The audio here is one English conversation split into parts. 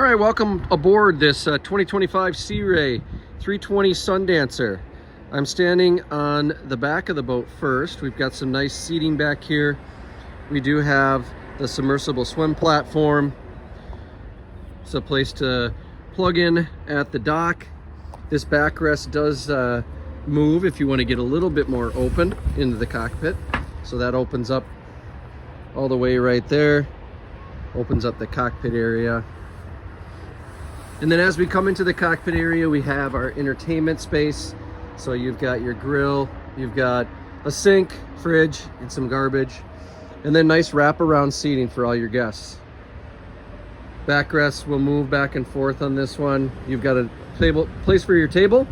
All right, welcome aboard this 2025 Sea Ray 320 Sundancer. I'm standing on the back of the boat first. We've got some nice seating back here. We do have the submersible swim platform. It's a place to plug in at the dock. This backrest does move if you want to get a little bit more open into the cockpit. So that opens up all the way right there. Opens up the cockpit area. And then as we come into the cockpit area, we have our entertainment space. So you've got your grill, you've got a sink, fridge, and some garbage. And then nice wraparound seating for all your guests. Backrest will move back and forth on this one. You've got a place for your table.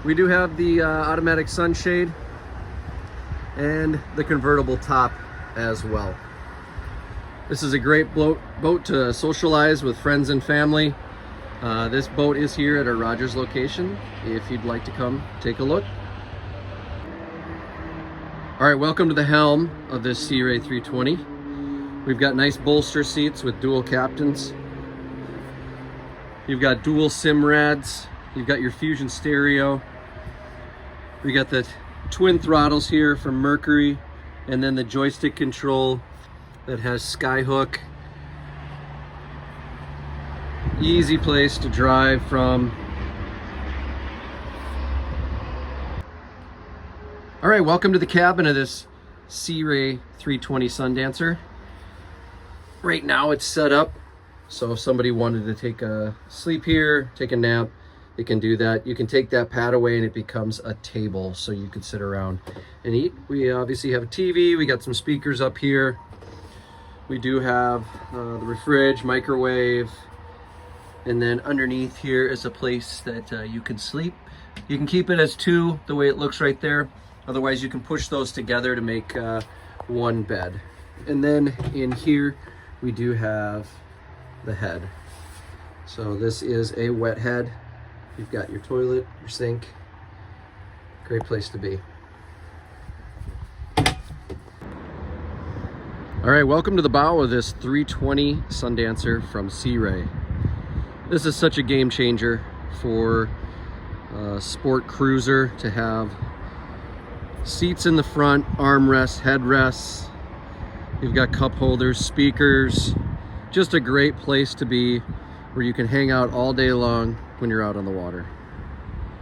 We do have the automatic sunshade and the convertible top as well. This is a great boat to socialize with friends and family. This boat is here at our Rogers location if you'd like to come take a look. All right, welcome to the helm of this Sea Ray 320. We've got nice bolster seats with dual captains. You've got dual sim rads. You've got your Fusion stereo. We got the twin throttles here from Mercury, and then the joystick control that has skyhook. Easy place to drive from. All right, welcome to the cabin of this Sea Ray 320 Sundancer. Right now it's set up, so if somebody wanted to take a sleep here, take a nap, they can do that. You can take that pad away and it becomes a table, so you could sit around and eat. We obviously have a TV, we got some speakers up here. We do have the fridge, microwave, and then underneath here is a place that you can sleep. You can keep it as two, the way it looks right there. Otherwise, you can push those together to make one bed. And then in here, we do have the head. So this is a wet head. You've got your toilet, your sink. Great place to be. All right, welcome to the bow of this 320 Sundancer from Sea Ray. This is such a game changer for a sport cruiser to have seats in the front, armrests, headrests. You've got cup holders, speakers. Just a great place to be where you can hang out all day long when you're out on the water.